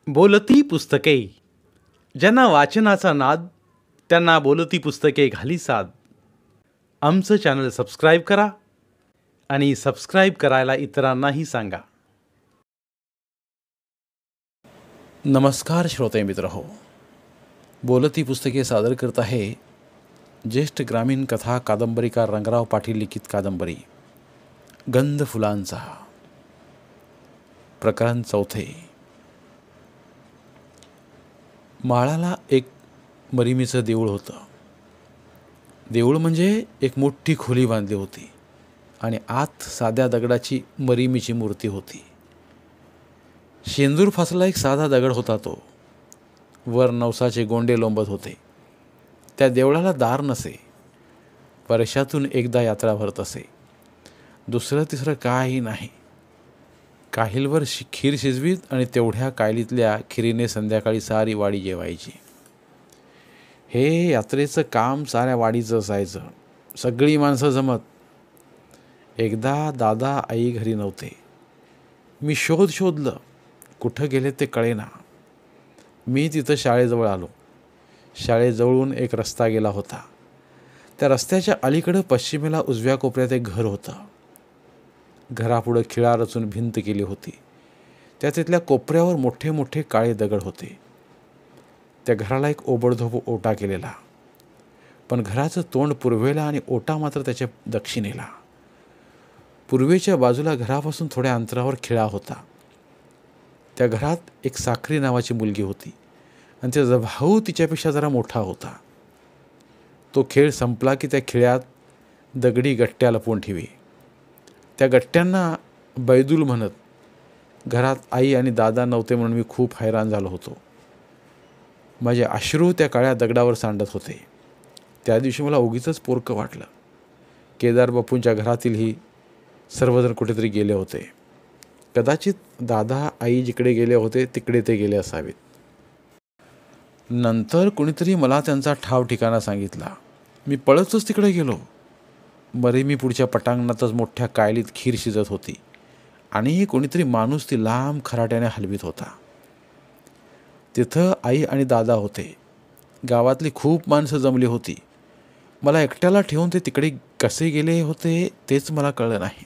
बोलती पुस्तके. ज्यांना वाचनाचा नाद त्यांना बोलती पुस्तके घाली साद. आमचं चॅनल सबस्क्राईब करा आणि सबस्क्राईब करायला इतरांनाही सांगा. नमस्कार श्रोते मित्र हो, बोलती पुस्तके सादर करत आहे ज्येष्ठ ग्रामीण कथा कादंबरीकार रंगराव पाटील लिखित कादंबरी गंध फुलांचा. प्रकरण 4. माळाला एक मरिमीचं देऊळ होतं. देऊळ म्हणजे एक मोठी खोली बांधली होती आणि आत साध्या दगडाची मरिमीची मूर्ती होती. शेंदूर फासला एक साधा दगड होता तो. वर नवसाचे गोंडे लोंबत होते. त्या देवळाला दार नसे. वर्षातून एकदा यात्रा भरत असे. दुसरं तिसरं काही नाही. काहिलवर खीर शिजवीत आणि तेवढ्या कायलीतल्या खिरीने संध्याकाळी सारी वाडी जेवायची. हे यात्रेचं काम साऱ्या वाडीचं असायचं. सगळी माणसं जमत. एकदा दादा आई घरी नव्हते. मी शोधलं. कुठं गेले ते कळेना. मी तिथं शाळेजवळ आलो. शाळेजवळून एक रस्ता गेला होता. त्या रस्त्याच्या अलीकडं पश्चिमेला उजव्या कोपऱ्यात एक घर होतं. घरापुढं खिळा रचून भिंत केली होती. तिथल्या कोपऱ्यावर मोठे मोठे काळे दगड होते. त्या घराला एक ओबडधोब ओटा केलेला, पण घराचं तोंड पूर्वेला आणि ओटा मात्र त्याच्या दक्षिणेला. पूर्वेच्या बाजूला घरापासून थोड्या अंतरावर खिळा होता. त्या घरात एक साखरी नावाची मुलगी होती आणि त्याचा भाऊ तिच्यापेक्षा जरा मोठा होता. तो खेळ संपला की त्या खिळ्यात दगडी गट्ट्या लपवून ठेवी. त्या गट्ट्यांना बैदूल म्हणत. घरात आई आणि दादा नव्हते म्हणून मी खूप हैराण झालो होतो. माझे अश्रू त्या काळ्या दगडावर सांडत होते. त्या दिवशी मला उगीचच पोरकं वाटलं. केदार बापूंच्या घरातीलही सर्वजण कुठेतरी गेले होते. कदाचित दादा आई जिकडे गेले होते तिकडे ते गेले असावेत. नंतर कुणीतरी मला त्यांचा ठाव ठिकाणा सांगितला. मी पळतच तिकडे गेलो. मरिमी पुढच्या पटांगणातच मोठ्या कायलीत खीर शिजत होती आणि कोणीतरी माणूस ती लांब खराट्याने हलवीत होता. तिथं आई आणि दादा होते. गावातली खूप माणसं जमली होती. मला एकट्याला ठेवून ते तिकडे कसे गेले होते तेच मला कळलं नाही.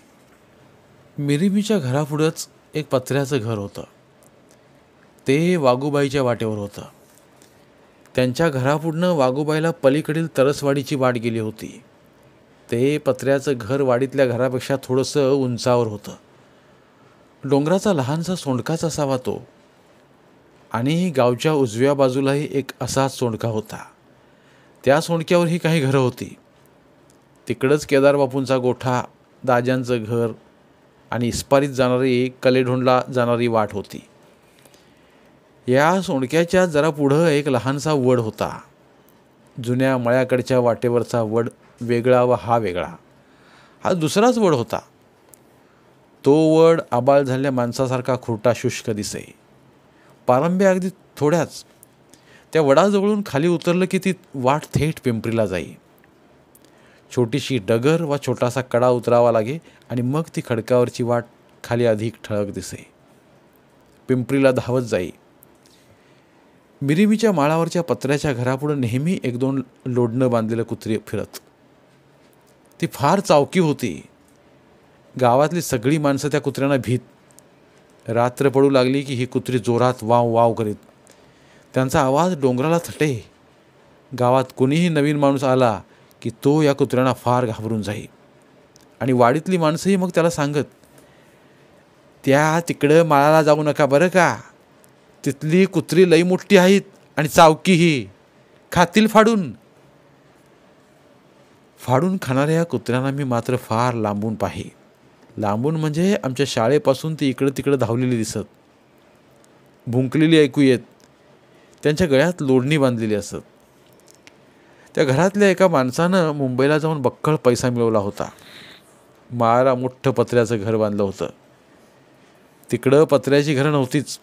मिरिमीच्या घरापुढंच एक पत्र्याचं घर होतं. ते वाघूबाईच्या वाटेवर होतं. त्यांच्या घरापुढनं वाघूबाईला पलीकडील तरसवाडीची वाट गेली होती. ते पत्र्याचं घर वाडीतल्या घरापेक्षा थोडंसं उंचावर होतं. डोंगराचा लहानसा सोंडकाच असावा तो. आणि गावच्या उजव्या बाजूलाही एक असाच सोंडका होता. त्या सोंडक्यावरही काही घरं होती. तिकडंच केदारबापूंचा गोठा, दाज्यांचं घर आणि इस्पारीत जाणारी कलेढोंडला जाणारी वाट होती. या सोंडक्याच्या जरा पुढं एक लहानसा वड होता. जुन्या मळ्याकडच्या वाटेवरचा वड वेगळा व हा वेगळा. हा दुसराच वड होता. तो वड आबाळ झालेल्या माणसासारखा खुरटा शुष्क दिसे. पारंब्या अगदी थोड्याच. त्या वडाजवळून खाली उतरलं की ती वाट थेट पिंपरीला जाई. छोटीशी डगर वा छोटासा कडा उतरावा लागे आणि मग ती खडकावरची वाट खाली अधिक ठळक दिसे. पिंपरीला धावत जाई. मिरिमीच्या माळावरच्या पत्र्याच्या घरापुढं नेहमी 1-2 लोडणं बांधलेलं कुत्री फिरत. ती फार चावकी होती. गावातली सगळी माणसं त्या कुत्र्यांना भीत. रात्र पडू लागली की ही कुत्री जोरात वाव वाव करीत. त्यांचा आवाज डोंगराला थटे. गावात कोणीही नवीन माणूस आला की तो या कुत्र्यांना फार घाबरून जाई. आणि वाडीतली माणसंही मग त्याला सांगत, त्या तिकडं माळाला जाऊ नका बरं का. तिथली कुत्री लई मोठी आहेत आणि चावकीही. खातील फाडून. फाडून खाणाऱ्या या कुत्र्यांना मी मात्र फार लांबून पाही. लांबून म्हणजे आमच्या शाळेपासून ती इकडं तिकडं धावलेली दिसत. भुंकलेली ऐकू येत. त्यांच्या गळ्यात लोडणी बांधलेली असत. त्या घरातल्या एका माणसानं मुंबईला जाऊन बक्कळ पैसा मिळवला होता. माळाला मोठं पत्र्याचं घर बांधलं होतं. तिकडं पत्र्याची घरं नव्हतीच.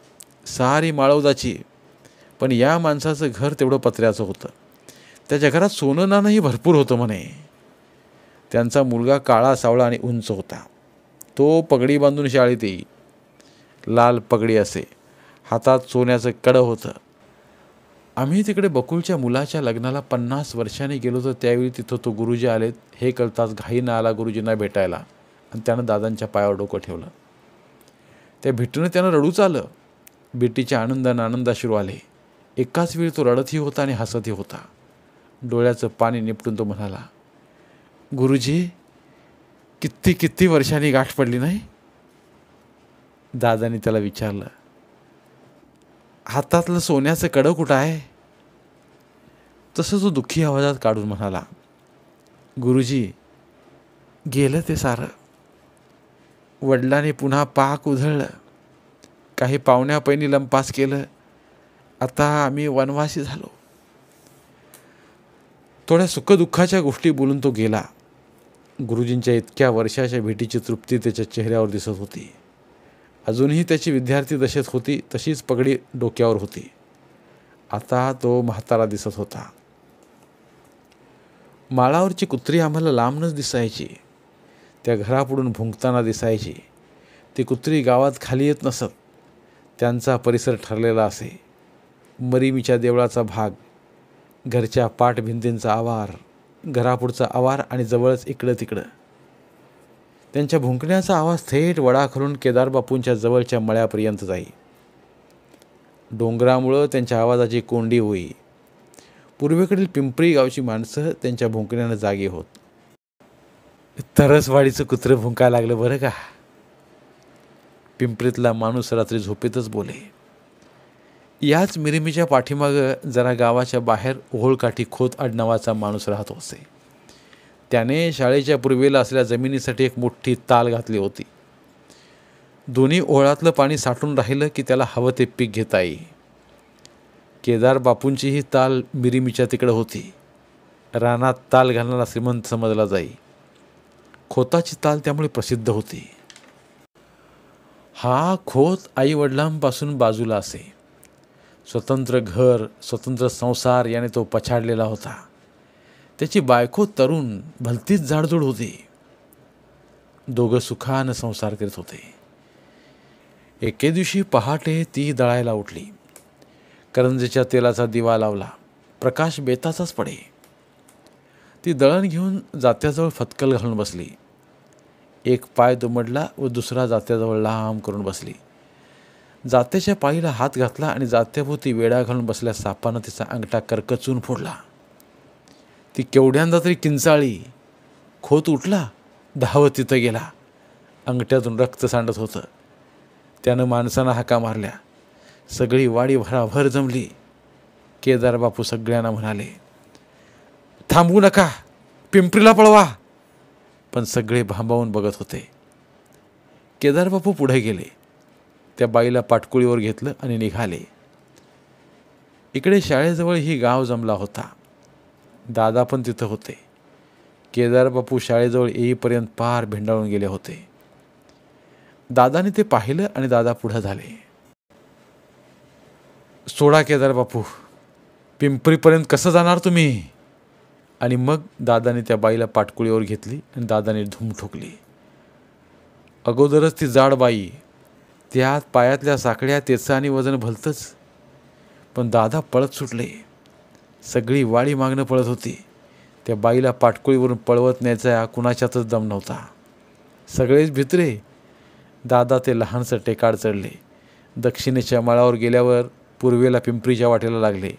सारी माळवदाची. पण या माणसाचं घर तेवढं पत्र्याचं होतं. त्याच्या घरात सोनं नाणंही भरपूर होतं म्हणे. त्यांचा मुलगा काळा सावळा आणि उंच होता. तो पगडी बांधून शाळेत येई. लाल पगडी असे. हातात सोन्याचं कडं होतं. आम्ही तिकडे बकुळच्या मुलाच्या लग्नाला 50 वर्षांनी गेलो होतो. त्यावेळी तिथं तो गुरुजी आलेत हे कळताच घाईनं आला गुरुजींना भेटायला आणि त्यानं दादांच्या पायावर डोकं ठेवलं. त्या भेटीनं त्यानं रडूच आलं. भेटीच्या आनंदानं आनंदाश्रू आले. एकाच वेळी तो रडतही होता आणि हसतही होता. डोळ्याचं पाणी निपटून तो म्हणाला, गुरुजी, किती किती वर्षांनी गाठ पडली नाही. दादांनी त्याला विचारलं, हातातलं सोन्याचं कडं कुठं आहे. तसं तो दुःखी आवाजात काढून म्हणाला, गुरुजी, गेलं ते सारं. वडिलांनी पुन्हा पाक उधळलं. काही पाहुण्या पैनी लंपास केलं. आता आम्ही वनवासी झालो. थोड्या सुखदुःखाच्या गोष्टी बोलून तो गेला. गुरुजींच्या इतक्या वर्षाच्या भेटीची तृप्ती त्याच्या चेहऱ्यावर दिसत होती. अजूनही त्याची विद्यार्थी दशेत होती तशीच पगडी डोक्यावर होती. आता तो म्हातारा दिसत होता. माळावरची कुत्री आम्हाला लांबनच दिसायची. त्या घरापुढून भुंकताना दिसायची. ती कुत्री गावात खाली येत नसत. त्यांचा परिसर ठरलेला असे. मरीमीच्या देवळाचा भाग, घरच्या पाठभिंतींचा आवार, घरापुढचा आवार आणि जवळच इकडं तिकडं. त्यांच्या भुंकण्याचा आवाज थेट वडाखालून केदारबापूंच्या जवळच्या मळ्यापर्यंत जाई. डोंगरामुळं त्यांच्या आवाजाची कोंडी होई. पूर्वेकडील पिंपरी गावची माणसं त्यांच्या भुंकण्यानं जागी होत. तरसवाडीचं कुत्रं भुंकायला लागलं बरं का. पिंपरीतला माणूस रात्री झोपेतच बोले. याच मिरमीच्या पाठीमागं जरा गावाच्या बाहेर ओहोळकाठी खोत आडनावाचा माणूस राहत असे. त्याने शाळेच्या पूर्वेला असलेल्या जमिनीसाठी एक मोठी ताल घातली होती. दोन्ही ओहोळातलं पाणी साठून राहिलं की त्याला हवं ते पीक घेता येई. केदार बापूंची ही ताल मिरमीच्या तिकडं होती. रानात ताल घालणारा श्रीमंत समजला जाई. खोताची ताल त्यामुळे प्रसिद्ध होती. हा खोत आई वडिलांपासून बाजूला असे. स्वतंत्र घर, स्वतंत्र संसार याने तो पछाडलेला होता. त्याची बायको तरुण, भलतीच जाडजूड होती. दोघं सुखानं संसार करीत होते. एके दिवशी पहाटे ती दळायला उठली. करंजेच्या तेलाचा दिवा लावला. प्रकाश बेताचाच पडे. ती दळण घेऊन जात्याजवळ फतकल घालून बसली. एक पाय दुमडला व दुसरा जात्याजवळ लांब करून बसली. जात्याच्या पायीला हात घातला आणि जात्याभोवती वेढा घालून बसल्या सापानं तिचा अंगठा करकचून फोडला. ती केवढ्यांदा तरी किंचाळली. खोत उठला, धावत तिथं गेला. अंगठ्यातून रक्त सांडत होतं. त्यानं माणसांना हाका मारल्या. सगळी वाडी भराभर जमली. केदार बापू सगळ्यांना म्हणाले, थांबू नका, पिंपरीला पळवा. पण सगळे भांबावून बघत होते. केदार बापू पुढे गेले. त्या बाईला पाटकुळीवर घेतलं आणि निघाले. इकडे शाळेजवळ ही गाव जमला होता. दादा पण तिथं होते. केदार बापू शाळेजवळ येईपर्यंत पार भिंडाळून गेले होते. दादाने ते पाहिलं आणि दादा पुढे झाले. सोडा केदार बापू, पिंपरीपर्यंत कसं जाणार तुम्ही. आणि मग दादाने त्या बाईला पाटकुळीवर घेतली आणि दादाने धूम ठोकली. अगोदरच ती जाड बाई, त्यात पायातल्या साकड्या, तेचं आणि वजन भलतंच. पण दादा पळत सुटले. सगळी वाडी मागणं पळत होती. त्या बाईला पाटकुळीवरून पळवत न्यायचा कुणाच्यातच दम नव्हता. सगळेच भित्रे. दादा ते लहानसं टेकाड चढले. दक्षिणेच्या माळावर गेल्यावर पूर्वेला पिंपरीच्या वाटेला लागले.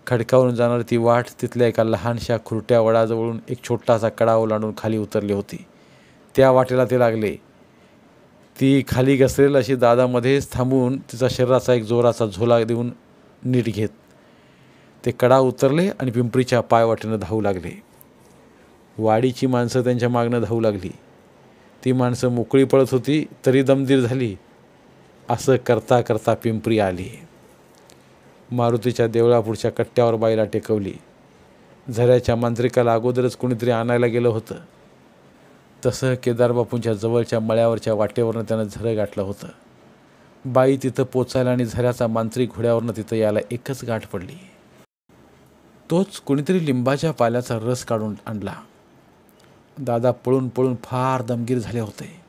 खडकावरून जाणारी ती वाट तिथल्या एका लहानशा खुरट्या वडाजवळून एक छोटासा कडा ओलांडून खाली उतरली होती. त्या वाटेला ते लागले. ती खाली घसरेल अशी दादामध्येच थांबून तिचा शरीराचा एक जोराचा झोला देऊन नीट घेत ते कडा उतरले आणि पिंपरीच्या पायवाटेनं धावू लागले. वाडीची माणसं त्यांच्या मागणं धावू लागली. ती माणसं मोकळी पळत होती तरी दमदीर झाली. असं करता करता पिंपरी आली. मारुतीच्या देवळापुढच्या कट्ट्यावर बाईला टेकवली. झऱ्याच्या मांत्रिकाला अगोदरच कुणीतरी आणायला गेलं होतं. तसं केदारबापूंच्या जवळच्या मळ्यावरच्या वाटेवरनं त्यानं झरं गाठलं होतं. बाई तिथं पोचायला आणि झऱ्याचा मांत्रिक घोड्यावरनं तिथं यायला एकच गाठ पडली. तोच कुणीतरी लिंबाच्या पाल्याचा रस काढून आणला. दादा पळून पळून फार दमगीर झाले होते.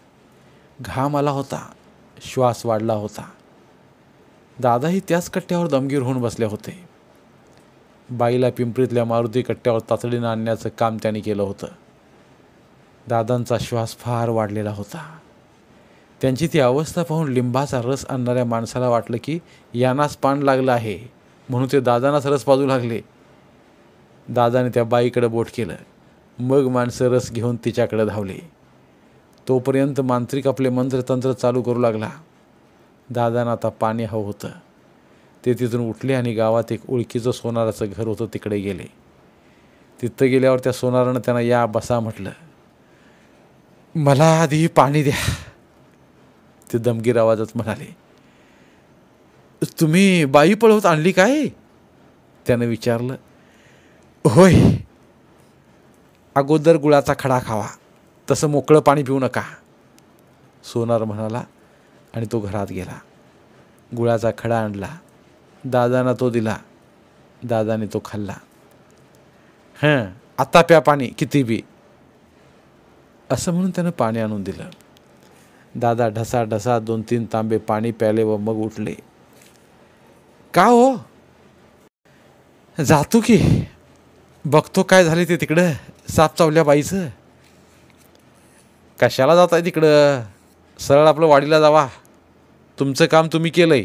घाम आला होता. श्वास वाढला होता. दादाही त्याच कट्ट्यावर दमगीर होऊन बसले होते. बाईला पिंपरीतल्या मारुती कट्ट्यावर तातडीनं आणण्याचं काम त्यांनी केलं होतं. दादांचा श्वास फार वाढलेला होता. त्यांची ती अवस्था पाहून लिंबाचा रस आणणाऱ्या माणसाला वाटलं की यांनाच पान लागलं आहे, म्हणून ते दादांनाच रस पाजू लागले. दादाने त्या बाईकडे बोट केलं. मग माणसं रस घेऊन तिच्याकडे धावले. तोपर्यंत मांत्रिक आपले मंत्रतंत्र चालू करू लागला. दादांना आता पाणी हवं होतं. ते तिथून उठले आणि गावात एक ओळखीचं सोनाराचं घर होतं, तिकडे गेले. तिथं गेल्यावर त्या सोनारानं त्यांना या बसा म्हटलं. मला आधी पाणी द्या, ते दमगीर आवाजात म्हणाले. तुम्ही बाई पळवत आणली काय? त्यानं विचारलं. होय. अगोदर गुळाचा खडा खावा, तसं मोकळं पाणी पिऊ नका, सोनार म्हणाला आणि तो घरात गेला. गुळाचा खडा आणला. दादांना तो दिला. दादाने तो खाल्ला. आता प्या पाणी किती बी, असं म्हणून त्यानं पाणी आणून दिलं. दादा ढसा ढसा 2-3 तांबे पाणी प्याले व मग उठले. का हो? जातो की, बघतो काय झाले ते तिकडं साप चावल्या बाईचं. कशाला जात आहे तिकडं? सरळ आपलं वाडीला जावा, तुमचं काम तुम्ही केलंय.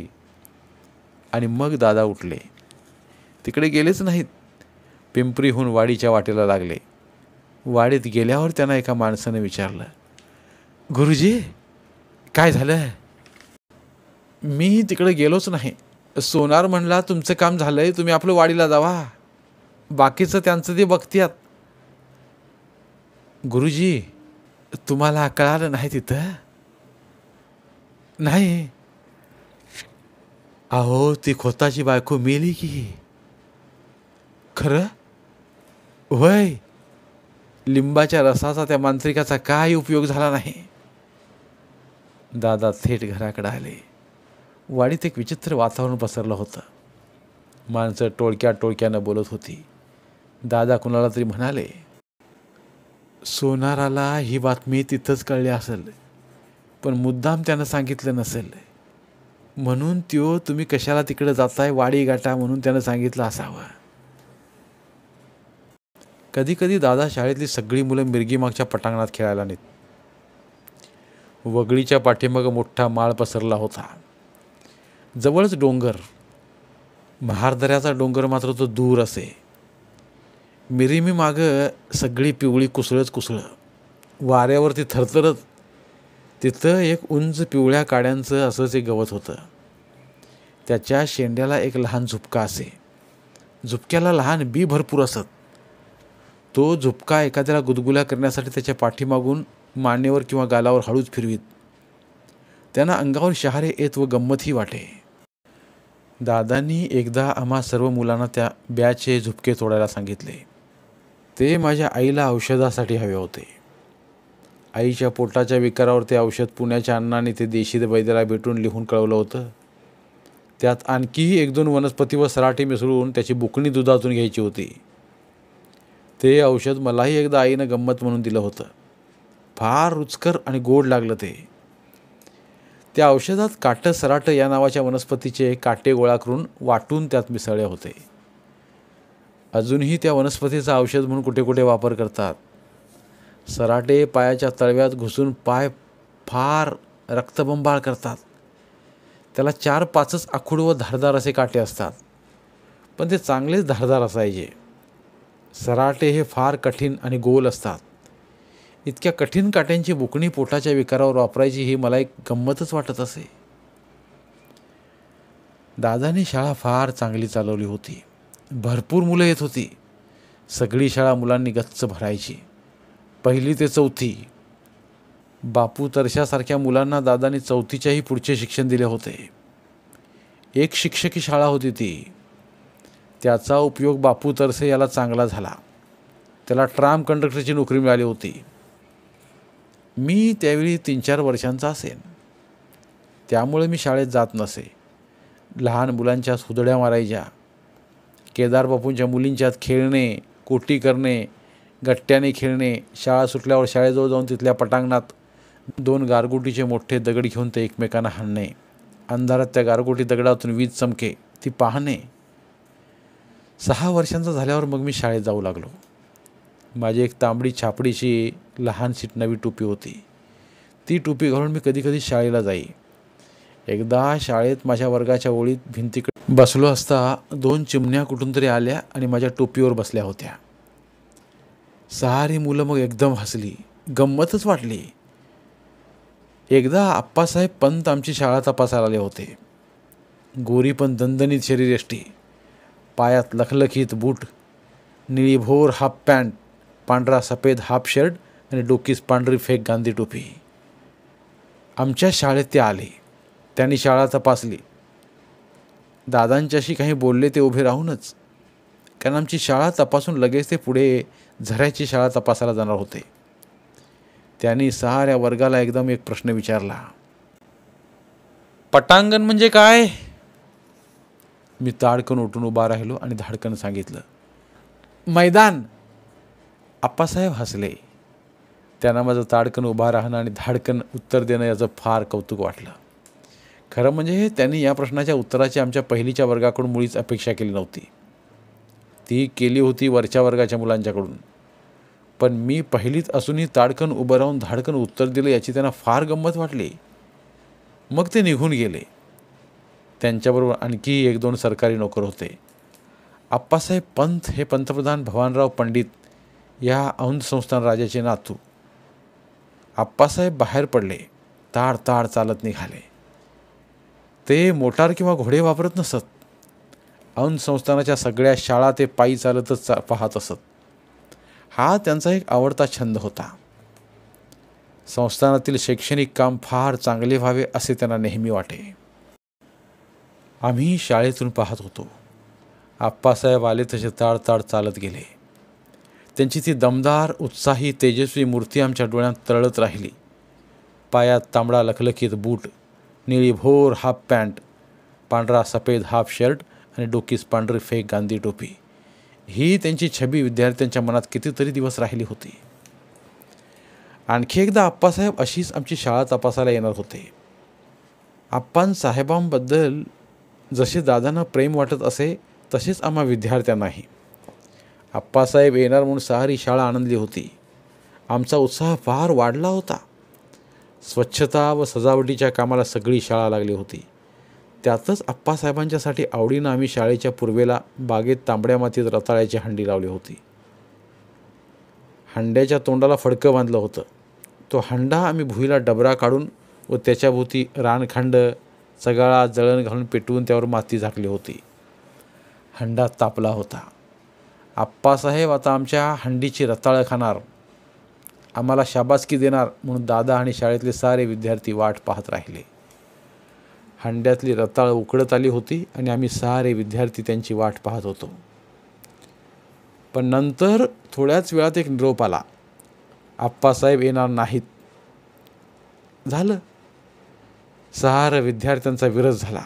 आणि मग दादा उठले. तिकडे गेलेच नाहीत. पिंपरीहून वाडीच्या वाटेला लागले. वाडीत गेल्यावर त्यांना एका माणसाने विचारलं. गुरुजी, काय झालं? मी तिकडे गेलोच नाही. सोनार म्हणला तुमचं काम झालंय, तुम्ही आपलं वाडीला जावा, बाकीचं त्यांचं ते बघत्यात. गुरुजी, तुम्हाला कळालं नाही तिथं? नाही. अहो, ती खोताची बायको मेली की. खरं? होय. लिंबाच्या रसाचा त्या मांत्रिकाचा काही उपयोग झाला नाही. दादा थेट घराकडे आले. वाडीत एक विचित्र वातावरण पसरलं होतं. माणसं टोळक्या टोळक्यानं बोलत होती. दादा कुणाला तरी म्हणाले. सोनाराला ही बातमी तिथंच कळली असेल, पण मुद्दाम त्यानं सांगितलं नसेल, म्हणून त्यो तुम्ही कशाला तिकडे जाताय वाडी गाठा म्हणून त्यानं सांगितलं असावं. कधी कधी दादा शाळेतली सगळी मुलं मिरगीमागच्या पटांगणात खेळायला नेत. वगळीच्या पाठीमागं मोठा माळ पसरला होता. जवळच डोंगर. महारदऱ्याचा डोंगर मात्र तो दूर असे. मिरीमी मागं सगळी पिवळी कुसळच कुसळं, वाऱ्यावरती थरथरत. तिथं एक उंच पिवळ्या काड्यांचं असंच एक गवत होतं. त्याच्या शेंड्याला एक लहान झुपका असे. झुपक्याला लहान बी भरपूर असत. तो झुपका एखाद्याला गुदगुल्या करण्यासाठी त्याच्या पाठीमागून मानेवर किंवा गालावर हळूच फिरवीत. त्यांना अंगावर शहारे येत व गंमतही वाटे. दादांनी एकदा आम्हा सर्व मुलांना त्या ब्याचे झुपके तोडायला सांगितले. ते माझ्या आईला औषधासाठी हवे होते. आईच्या पोटाच्या विकारावर ते औषध पुण्याच्या अण्णांनी ते देशी वैद्याला भेटून लिहून कळवलं होतं. त्यात आणखीही 1-2 वनस्पती व सराटे मिसळून त्याची बुकणी दुधातून घ्यायची होती. ते औषध मलाही एकदा आईनं गंमत म्हणून दिलं होतं. फार रुचकर आणि गोड लागलं ते. त्या औषधात काटं सराटं या नावाच्या वनस्पतीचे काटे गोळा करून वाटून त्यात मिसळले होते. अजूनही त्या वनस्पतीचा औषध म्हणून कुठे कुठे वापर करतात. सराटे पायाच्या तळव्यात घुसून पाय फार रक्तबंबाळ करतात. त्याला 4-5च आखूड व धारदार असे काटे असतात, पण ते चांगलेच धारदार असायचे. सराटे हे फार कठीण आणि गोल असतात. इतक्या कठीण काट्यांची बुकणी पोटाच्या विकारावर वापरायची ही मला एक गंमतच वाटत असे. दादाने शाळा फार चांगली चालवली होती. भरपूर मुलं येत होती. सगळी शाळा मुलांनी गच्च भरायची. 1ली ते 4थी. बापू तरशासारख्या मुलांना दादाने 4थीच्याही पुढचे शिक्षण दिले होते. एक शिक्षकी शाळा होती ती. त्याचा उपयोग बापू तरसे याला चांगला झाला. त्याला ट्राम कंडक्टरची नोकरी मिळाली होती. मी त्यावेळी 3-4 वर्षांचा असेन. त्यामुळे मी शाळेत जात नसे. लहान मुलांच्या हुदड्या मारायच्या. केदारबापूंच्या मुलींच्यात खेळणे, कोटी करणे, गट्ट्याने खेळणे. शाळा सुटल्यावर शाळेजवळ जाऊन तिथल्या पटांगणात 2 गारगोटीचे मोठे दगड घेऊन ते एकमेकांना हाणणे. अंधारात त्या गारगोटी दगडातून वीज चमके ती पाहणे. 6 वर्षांचा झाल्यावर मग मी शाळेत जाऊ लागलो. माझी एक तांबडी छापडीची लहानशी नवी टोपी होती. ती टोपी घालून मी कधीकधी शाळेला जाई. एकदा शाळेत माझ्या वर्गाच्या ओळीत भिंतीकडे बसलो असता 2 चिमण्या कुठून तरी आल्या आणि माझ्या टोपीवर बसल्या होत्या. सारी मुलं मग एकदम हसली. गंमतच वाटली. एकदा आप्पासाहेब पंत आमची शाळा तपासायला आले होते. गोरी पण दणदणीत शरीरयष्टी, पायात लखलखीत बूट, निळीभोर हाफ पॅन्ट, पांढरा सफेद हाफ शर्ट आणि डोकीस पांढरी फेक गांधी टोपी. आमच्या शाळेत ते आले. त्यांनी शाळा तपासली. दादांच्याशी काही बोलले ते उभे राहूनच, कारण आमची शाळा तपासून लगेच ते पुढे झऱ्याची शाळा तपासायला जाणार होते. त्यांनी साऱ्या वर्गाला एकदम एक प्रश्न विचारला. पटांगण म्हणजे काय? मी ताडकन उठून उभा राहिलो आणि धाडकन सांगितलं, मैदान. आप्पासाहेब हसले. त्यांना माझं ताडकन उभा राहणं आणि धाडकन उत्तर देणं याचं फार कौतुक वाटलं. खरं म्हणजे त्यांनी या प्रश्नाच्या उत्तराची आमच्या पहिलीच्या वर्गाकडून मुळीच अपेक्षा केली नव्हती. ती केली होती वरच्या वर्गाच्या मुलांच्याकडून. पण मी पहिलीत असूनही ताडकन उभं राहून धाडकन उत्तर दिलं याची त्यांना फार गंमत वाटली. मग ते निघून गेले. त्यांच्याबरोबर आणखी 1-2 सरकारी नोकर होते. आप्पासाहेब पंत हे पंतप्रधान भवानराव पंडित या औंध संस्थान राजाचे नातू. आप्पासाहेब बाहेर पडले. ताड ताड चालत निघाले. ते मोटार किंवा घोडे वापरत नसत. औंध संस्थानाच्या सगळ्या शाळा ते पायी चालतच पाहत असत. हा त्यांचा एक आवडता छंद होता. संस्थानातील शैक्षणिक काम फार चांगले व्हावे असे त्यांना नेहमी वाटे. आम्ही शाळेतून पाहत होतो. आप्पासाहेब आले तसे ताड ताड चालत गेले. त्यांची ती दमदार, उत्साही, तेजस्वी मूर्ती आमच्या डोळ्यात तरळत राहिली. पायात तांबडा लखलखीत बूट, निळीभोर हाफ पॅन्ट, पांढरा सफेद हाफ शर्ट आणि डोकीस पांढरी फेक गांधी टोपी, ही त्यांची छबी विद्यार्थ्यांच्या मनात कितीतरी दिवस राहिली होती. आणखी एकदा आप्पासाहेब अशीच आमची शाळा तपासायला येणार होते. आप्पांसाहेबांबद्दल जसे दादांना प्रेम वाटत असे तसेच आम्हा विद्यार्थ्यांनाही. आप्पासाहेब येणार म्हणून सारी शाळा आनंदली होती. आमचा उत्साह फार वाढला होता. स्वच्छता व सजावटीच्या कामाला सगळी शाळा लागली होती. त्यातच आप्पासाहेबांच्यासाठी आवडीनं आम्ही शाळेच्या पूर्वेला बागेत तांबड्या मातीत रताळ्याची हंडी लावली होती. हंड्याच्या तोंडाला फडकं बांधलं होतं. तो हंडा आम्ही भुईला डबरा काढून व त्याच्याभोवती रानखंड, चगाळा, जळण घालून पेटवून त्यावर माती झाकली होती. हंडा तापला होता. आप्पासाहेब आता आमच्या हंडीची रताळं खाणार, आम्हाला शाबासकी देणार म्हणून दादा आणि शाळेतले सारे विद्यार्थी वाट पाहत राहिले. हंड्यातली रताळ उकळत आली होती आणि आम्ही सारे विद्यार्थी त्यांची वाट पाहत होतो. पण नंतर थोड्याच वेळात एक निरोप आला. आप्पासाहेब येणार नाहीत. झालं. सारं विद्यार्थ्यांचा विरस झाला.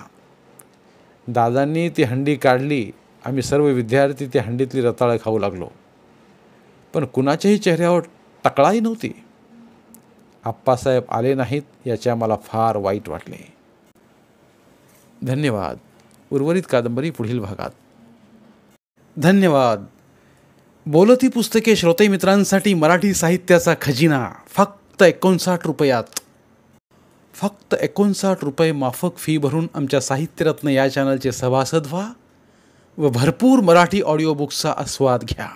दादांनी ती हंडी काढली. आम्ही सर्व विद्यार्थी त्या हंडीतली रताळं खाऊ लागलो. पण कुणाच्याही चेहऱ्यावर टकळाही नव्हती. आप्पासाहेब आले नाहीत याचे आम्हाला फार वाईट वाटले. धन्यवाद. उर्वरित कादंबरी पुढील भागात. धन्यवाद. बोलती पुस्तके श्रोते मित्रांसाठी मराठी साहित्याचा खजिना फक्त 59 रुपयात. फक्त 59 रुपये माफक फी भरून आमच्या साहित्यरत्न या चॅनलचे सभासद व्हा व भरपूर मराठी ऑडिओ बुक्सचा आस्वाद घ्या.